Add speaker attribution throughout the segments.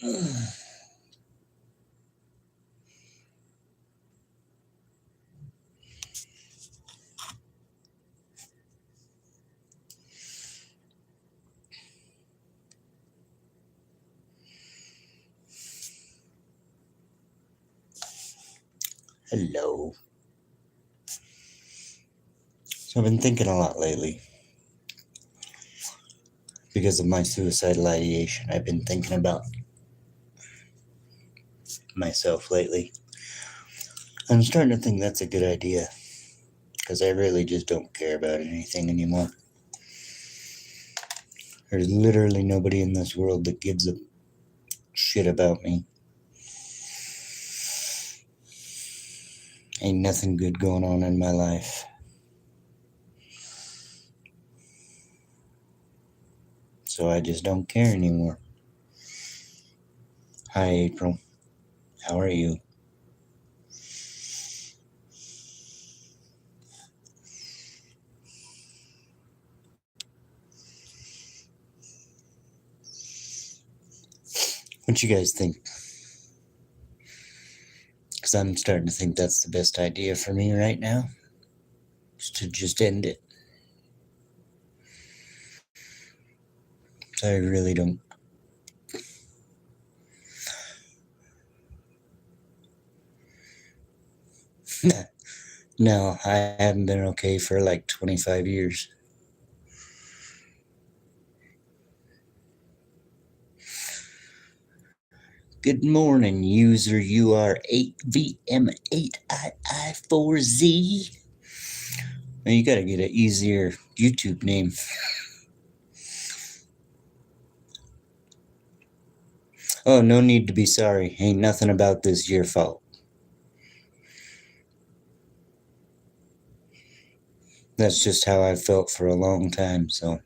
Speaker 1: Hello. So I've been thinking a lot lately. Because of my suicidal ideation, I've been thinking about myself lately. I'm starting to think that's a good idea. Because I really just don't care about anything anymore. There's literally nobody in this world that gives a shit about me. Ain't nothing good going on in my life. So I just don't care anymore. Hi, April. How are you? What you guys think? Because I'm starting to think that's the best idea for me right now. Is to just end it. I really don't. No, I haven't been okay for like 25 years. Good morning, user UR8VM8II4Z. Well, you gotta get an easier YouTube name. Oh, no need to be sorry. Ain't nothing about this your fault. That's just how I've felt for a long time, so.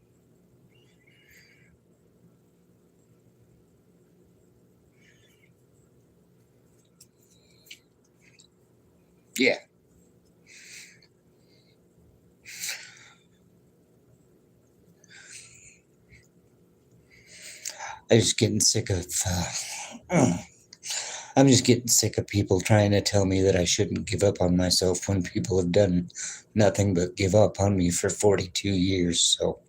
Speaker 1: Yeah. I'm just getting sick of. I'm just getting sick of people trying to tell me that I shouldn't give up on myself when people have done nothing but give up on me for 42 years, so.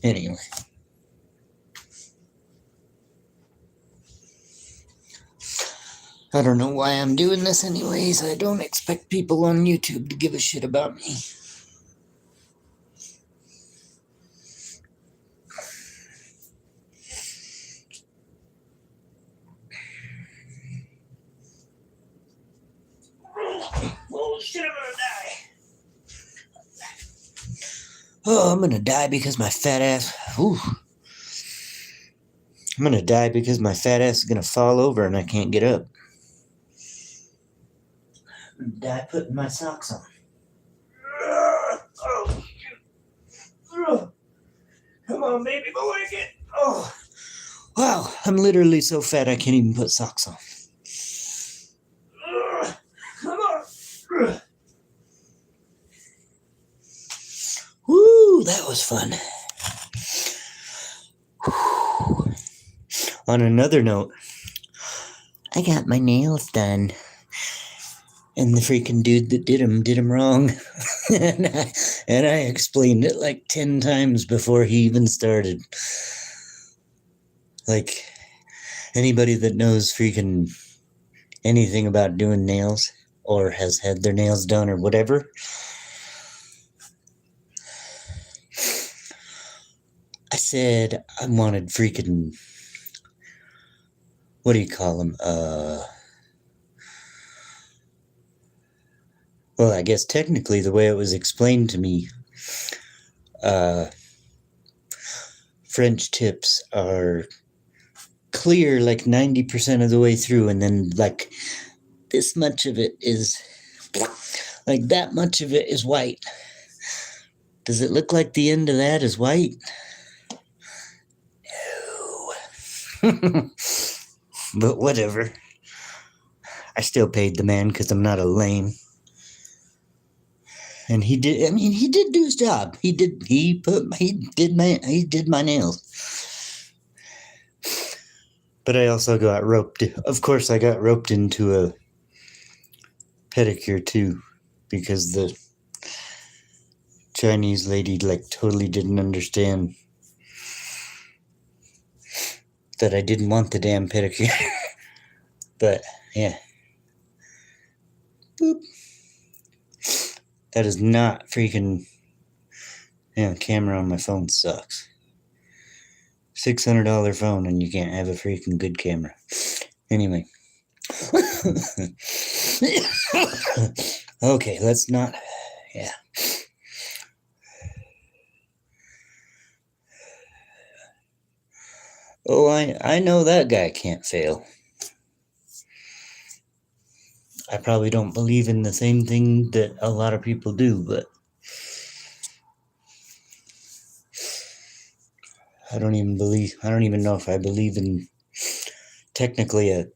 Speaker 1: Anyway. I don't know why I'm doing this anyways. I don't expect people on YouTube to give a shit about me. Oh shit, I'm gonna die. Oh, I'm gonna die because my fat ass. Ooh. I'm gonna die because my fat ass is gonna fall over and I can't get up. I'm gonna die putting my socks on. Oh, shoot. Come on, baby boy, get. Oh. Wow, I'm literally so fat I can't even put socks on. Come on. Woo, that was fun. On another note, I got my nails done. And the freaking dude that did them wrong. and I explained it like 10 times before he even started. Like, anybody that knows freaking anything about doing nails or has had their nails done or whatever, I said I wanted freaking, what do you call them? Well, I guess technically the way it was explained to me, French tips are clear like 90% of the way through, and then like this much of it is, like that much of it is white. Does it look like the end of that is white? No. But whatever. I still paid the man because I'm not a lame. And he did. I mean, he did do his job. He did. He did my nails. But I also got roped. Of course, I got roped into a pedicure too, because the Chinese lady totally didn't understand that I didn't want the damn pedicure. But yeah. Boop. That is not freaking. Yeah, camera on my phone sucks. $600 phone and you can't have a freaking good camera. Anyway. Okay, let's not. Yeah. Oh, I know that guy can't fail. I probably don't believe in the same thing that a lot of people do, but I don't even know if I believe in technically a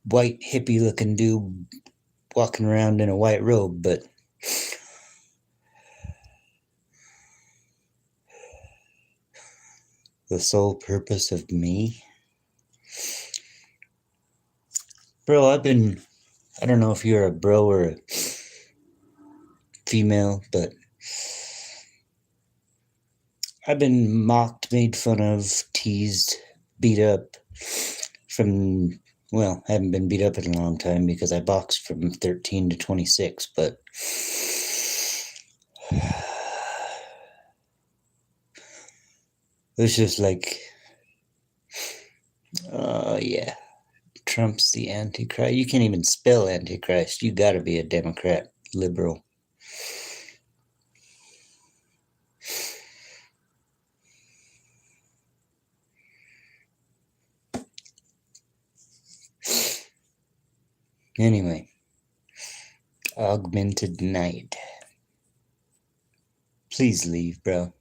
Speaker 1: white hippie looking dude walking around in a white robe, but the sole purpose of me? Bro, I don't know if you're a bro or a female, but I've been mocked, made fun of, teased, beat up from, well, I haven't been beat up in a long time because I boxed from 13 to 26, but it's just yeah, Trump's the Antichrist. You can't even spell Antichrist. You gotta be a Democrat, liberal. Anyway, augmented night. Please leave, bro.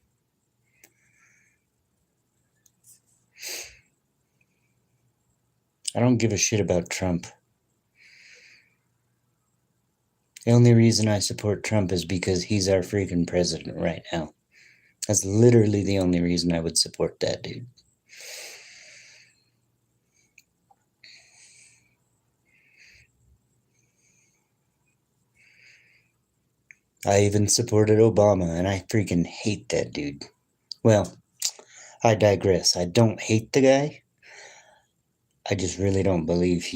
Speaker 1: I don't give a shit about Trump. The only reason I support Trump is because he's our freaking president right now. That's literally the only reason I would support that dude. I even supported Obama, and I freaking hate that dude. Well, I digress. I don't hate the guy. I just really don't believe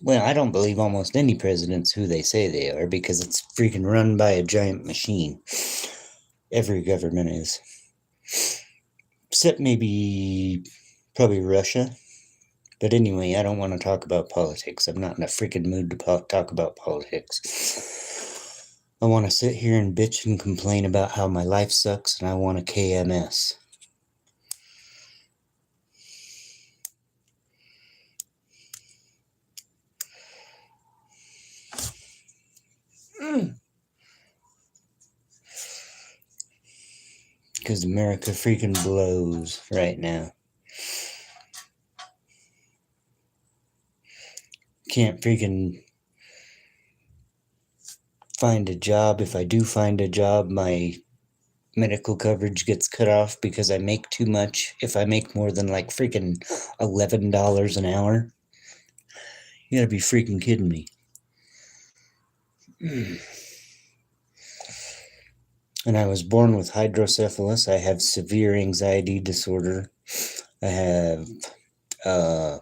Speaker 1: I don't believe almost any president's who they say they are because it's freaking run by a giant machine. Every government is. Except probably Russia. But anyway, I don't want to talk about politics. I'm not in a freaking mood to talk about politics. I want to sit here and bitch and complain about how my life sucks and I want a KMS. Because America freaking blows right now. Can't freaking find a job. If I do find a job, my medical coverage gets cut off because I make too much. If I make more than freaking $11 an hour, you gotta be freaking kidding me. And I was born with hydrocephalus. I have severe anxiety disorder. I have, I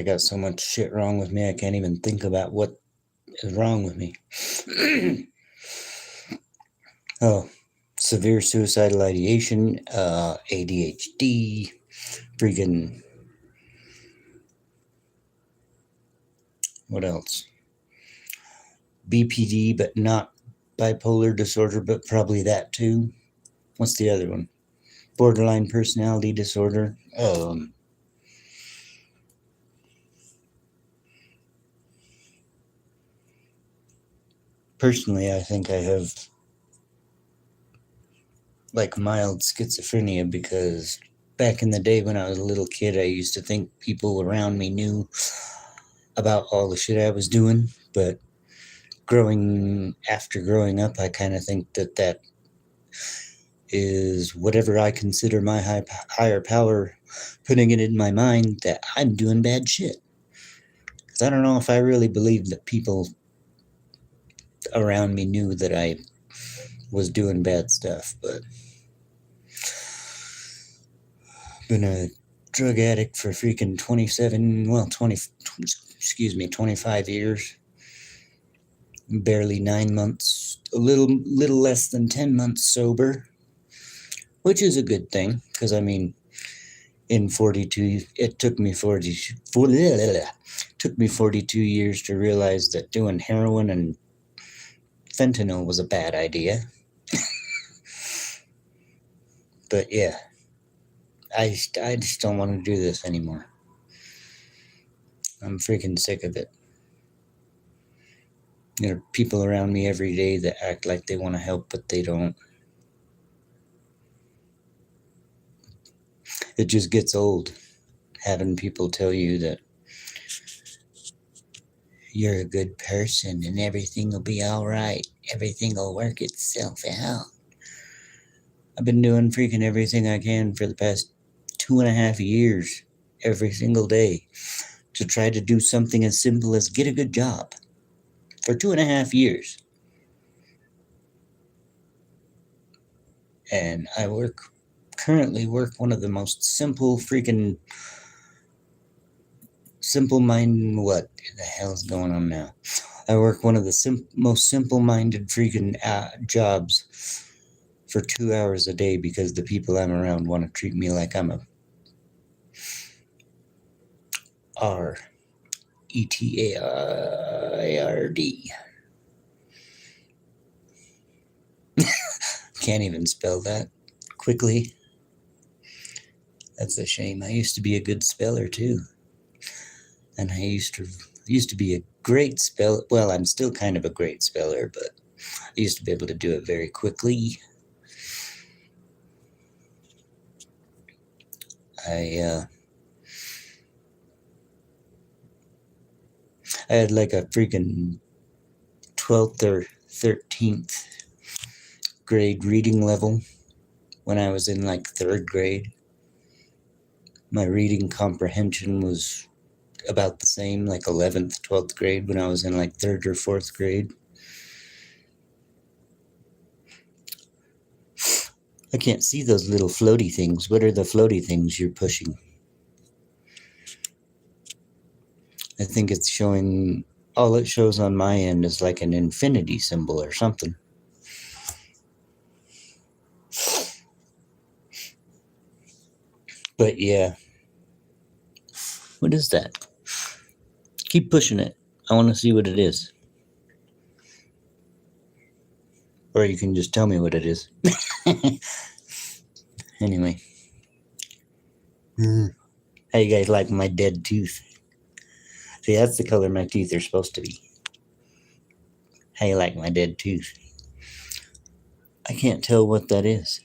Speaker 1: got so much shit wrong with me, I can't even think about what is wrong with me. Oh, severe suicidal ideation, ADHD, freaking, what else? BPD, but not bipolar disorder, but probably that too. What's the other one? Borderline personality disorder. Personally, I think I have mild schizophrenia because back in the day when I was a little kid, I used to think people around me knew about all the shit I was doing, but growing up, I kind of think that is whatever I consider my higher power putting it in my mind that I'm doing bad shit. Because I don't know if I really believe that people around me knew that I was doing bad stuff, but been a drug addict for freaking 25 years. Barely 9 months, a little less than 10 months sober, which is a good thing, because I mean, it took me 42 years to realize that doing heroin and fentanyl was a bad idea. But yeah, I just don't want to do this anymore. I'm freaking sick of it. There are people around me every day that act like they want to help, but they don't. It just gets old having people tell you that you're a good person and everything will be all right. Everything will work itself out. I've been doing freaking everything I can for the past 2.5 years, every single day, to try to do something as simple as get a good job. For 2.5 years. And I currently work one of the most simple what the hell's going on now? I work one of the most simple-minded freaking jobs for 2 hours a day because the people I'm around want to treat me like I'm a RETAIRD. Can't even spell that quickly. That's a shame. I used to be a good speller too. And I used to be a great speller. Well, I'm still kind of a great speller, but I used to be able to do it very quickly. I had like a freaking 12th or 13th grade reading level when I was in like 3rd grade. My reading comprehension was about the same, like 11th, 12th grade when I was in like 3rd or 4th grade. I can't see those little floaty things. What are the floaty things you're pushing? I think it's showing, all it shows on my end is like an infinity symbol or something. But yeah. What is that? Keep pushing it. I want to see what it is. Or you can just tell me what it is. Anyway. How you guys like my dead tooth? See, that's the color my teeth are supposed to be. How you like my dead tooth? I can't tell what that is.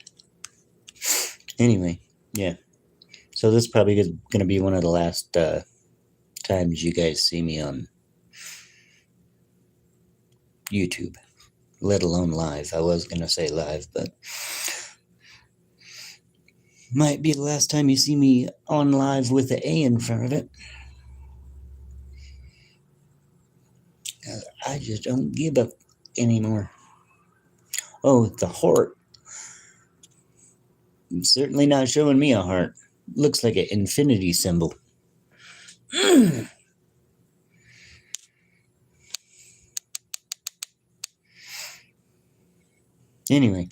Speaker 1: Anyway, yeah. So this probably is going to be one of the last times you guys see me on YouTube, let alone live. I was going to say live, but might be the last time you see me on live with the A in front of it. I just don't give up anymore. Oh, the heart. It's certainly not showing me a heart. Looks like an infinity symbol. Anyway.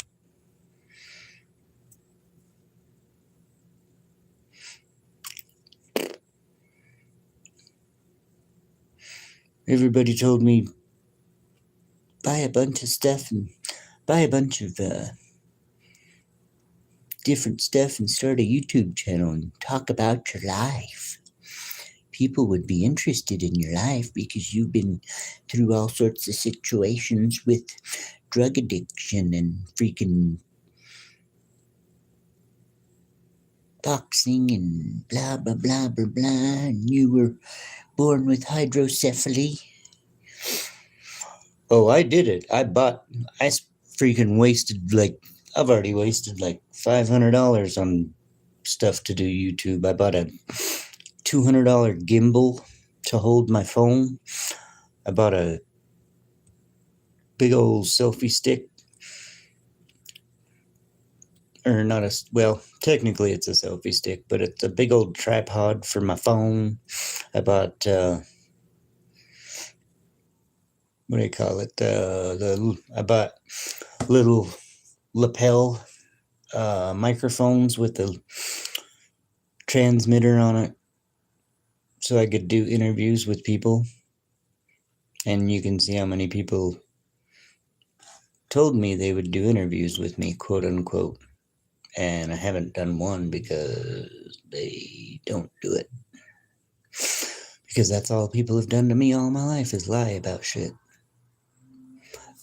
Speaker 1: Everybody told me buy a bunch of stuff and buy a bunch of different stuff and start a YouTube channel and talk about your life. People would be interested in your life because you've been through all sorts of situations with drug addiction and freaking boxing and blah, blah, blah, blah, blah. And you were born with hydrocephaly. Oh, I did it. Freaking wasted I've already wasted like $500 on stuff to do YouTube. I bought a $200 gimbal to hold my phone. I bought a big old selfie stick. Or not well, technically it's a selfie stick, but it's a big old tripod for my phone. I bought, what do you call it? I bought little lapel microphones with the transmitter on it so I could do interviews with people. And you can see how many people told me they would do interviews with me, quote unquote. And I haven't done one because they don't do it. Because that's all people have done to me all my life is lie about shit.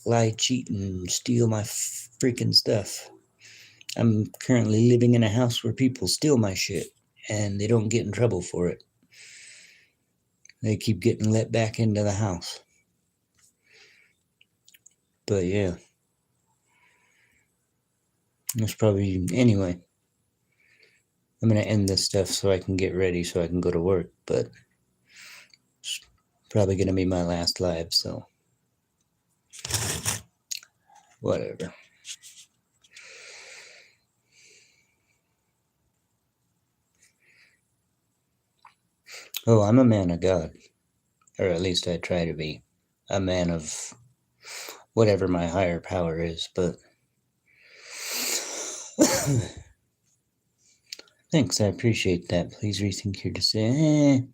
Speaker 1: Lie, cheat, and steal my freaking stuff. I'm currently living in a house where people steal my shit and they don't get in trouble for it. They keep getting let back into the house. But yeah. That's probably, anyway. I'm going to end this stuff so I can get ready so I can go to work, but it's probably going to be my last live, so whatever. Oh, I'm a man of God, or at least I try to be a man of whatever my higher power is, but thanks, I appreciate that. Please rethink your decision.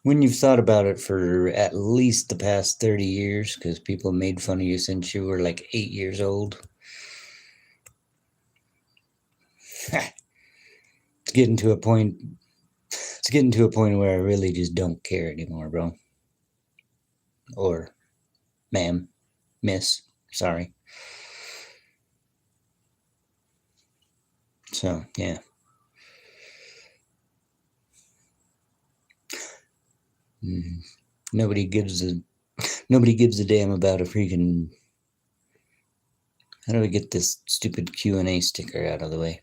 Speaker 1: When you've thought about it for at least the past 30 years, because people made fun of you since you were like 8 years old. It's getting to a point where I really just don't care anymore, bro. Or ma'am, miss, sorry. So, yeah. Nobody gives a damn about a freaking. How do we get this stupid Q&A sticker out of the way?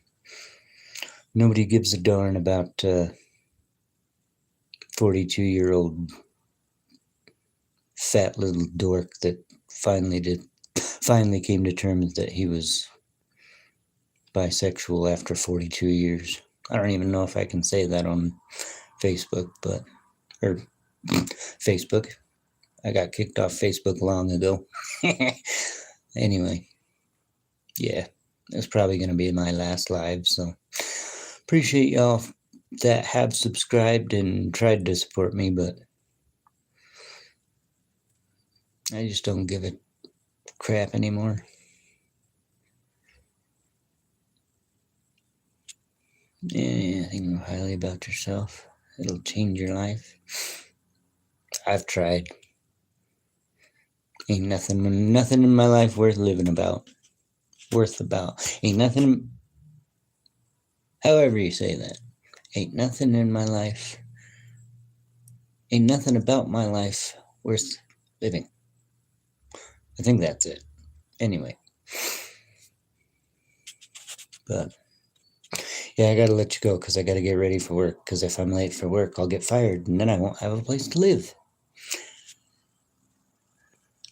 Speaker 1: Nobody gives a darn about 42-year-old fat little dork that finally came to terms that he was bisexual after 42 years. I don't even know if I can say that on Facebook, or Facebook. I got kicked off Facebook long ago. Anyway, yeah, it's probably going to be my last live, so appreciate y'all that have subscribed and tried to support me, but I just don't give a crap anymore. Yeah, think highly about yourself. It'll change your life. I've tried. Ain't nothing in my life worth living about. Ain't nothing, however you say that. Ain't nothing in my life. Ain't nothing about my life worth living. I think that's it. Anyway. But, yeah, I gotta let you go because I gotta get ready for work. Because if I'm late for work, I'll get fired and then I won't have a place to live.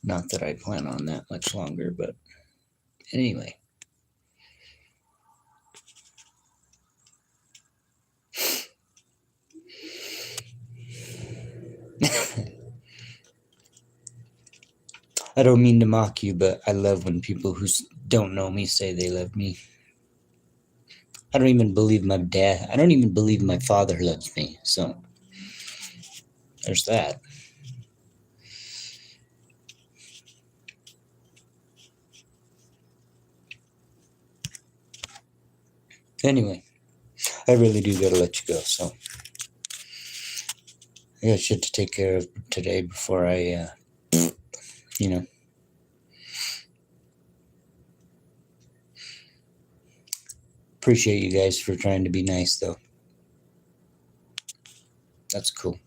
Speaker 1: Not that I plan on that much longer, but anyway. I don't mean to mock you, but I love when people who don't know me say they love me. I don't even believe my father loves me, so there's that. Anyway, I really do gotta let you go, so I got shit to take care of today before I, Appreciate you guys for trying to be nice, though. That's cool.